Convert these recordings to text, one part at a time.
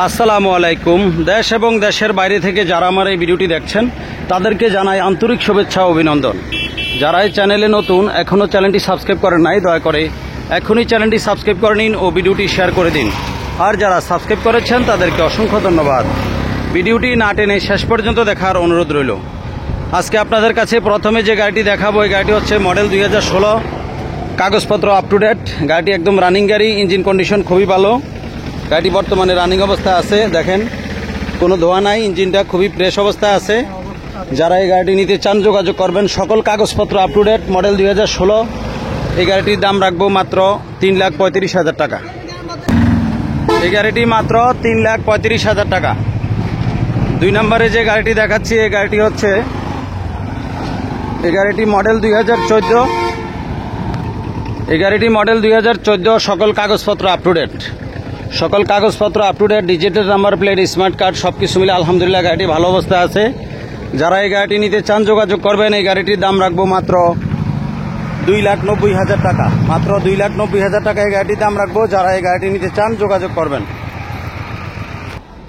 আসসালামু আলাইকুম। দেশ এবং দেশের বাইরে থেকে যারা আমার এই ভিডিওটি দেখছেন তাদেরকে জানাই আন্তরিক শুভেচ্ছা ও অভিনন্দন। যারা এই চ্যানেলে নতুন, এখনও চ্যানেলটি সাবস্ক্রাইব করেন নাই, দয়া করে এখনই চ্যানেলটি সাবস্ক্রাইব করে নিন ও ভিডিওটি শেয়ার করে দিন। আর যারা সাবস্ক্রাইব করেছেন তাদেরকে অসংখ্য ধন্যবাদ। ভিডিওটি না টেনে শেষ পর্যন্ত দেখার অনুরোধ রইল। আজকে আপনাদের কাছে প্রথমে যে গাড়িটি দেখাবো, এই গাড়িটি হচ্ছে মডেল 2016, কাগজপত্র আপ টু ডেট। গাড়িটি একদম রানিং গাড়ি, ইঞ্জিন কন্ডিশন খুবই ভালো। গাড়িটি বর্তমানে রানিং অবস্থায় আছে, দেখেন কোনো ধোয়া নাই, ইঞ্জিনটা খুবই ফ্রেশ অবস্থায় আছে। যারা এই গাড়িটি নিতে চান যোগাযোগ করবেন। সকল কাগজপত্র আপ টু ডেট, মডেল 2016। এই গাড়িটির দাম রাখবো মাত্র 3,35,000 টাকা। এই গাড়িটি মাত্র 3,35,000 টাকা। 2 নম্বরে যে গাড়িটি দেখাচ্ছি, এই গাড়িটি হচ্ছে এই গাড়িটি মডেল 2014। এই গাড়িটি মডেল 2014, সকল কাগজপত্র আপ টু ডেট। সকল কাগজপত্র up to date, digital number plate, smart card সব কিছু মিলে আলহামদুলিল্লাহ গাড়িটি ভালো অবস্থায় আছে। যারা এই গাড়িটি নিতে চান যোগাযোগ করবেন। এই গাড়িটির দাম রাখবো মাত্র 2,90,000 টাকা। মাত্র 2,90,000 টাকা এই গাড়িটির দাম রাখবো। যারা এই গাড়িটি নিতে চান যোগাযোগ করবেন।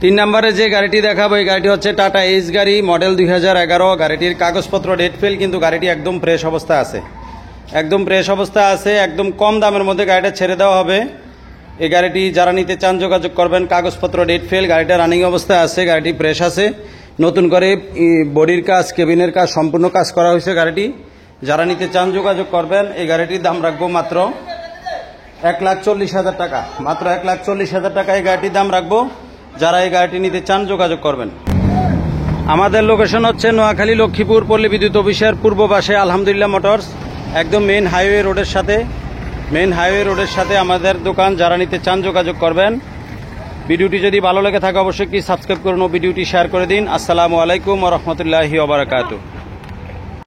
3 নম্বরে যে গাড়িটি দেখাবো, এই গাড়িটি হচ্ছে টাটা এইচ গাড়ি, মডেল 2011। গাড়িটির কাগজপত্র ডেট ফেল, কিন্তু গাড়িটি একদম ফ্রেশ অবস্থায় আছে। একদম ফ্রেশ অবস্থায় আছে, একদম কম দামের মধ্যে গাড়িটা ছেড়ে দেওয়া হবে। এই গাড়িটি যারা নিতে চান যোগাযোগ করবেন। কাগজপত্র ডেট ফেল, গাড়িটা রানিং অবস্থায় আছে, গাড়িটি ফ্রেশ আছে। নতুন করে বডির কাজ, কেবিনের কাজ, সম্পূর্ণ কাজ করা হয়েছে গাড়িটি। যারা নিতে চান যোগাযোগ করবেন। এই গাড়িটির দাম রাখবো মাত্র 1,40,000 টাকা। মাত্র 1,40,000 টাকা এই গাড়িটির দাম রাখবো। যারা এই গাড়িটি নিতে চান যোগাযোগ করবেন। আমাদের লোকেশন হচ্ছে নোয়াখালী লক্ষ্মীপুর পল্লী বিদ্যুৎ অফিসের পূর্ব পাশে আলহামদুলিল্লাহ মোটরস, একদম মেইন হাইওয়ে রোডের সাথে আমাদের দোকান। যারা নিতে চান যোগাযোগ করবেন। ভিডিওটি যদি ভালো লেগে থাকে অবশ্যই কি সাবস্ক্রাইব করুন ও ভিডিওটি শেয়ার করে দিন। আসসালামু আলাইকুম ওয়া রাহমাতুল্লাহি ওয়া বারাকাতুহু।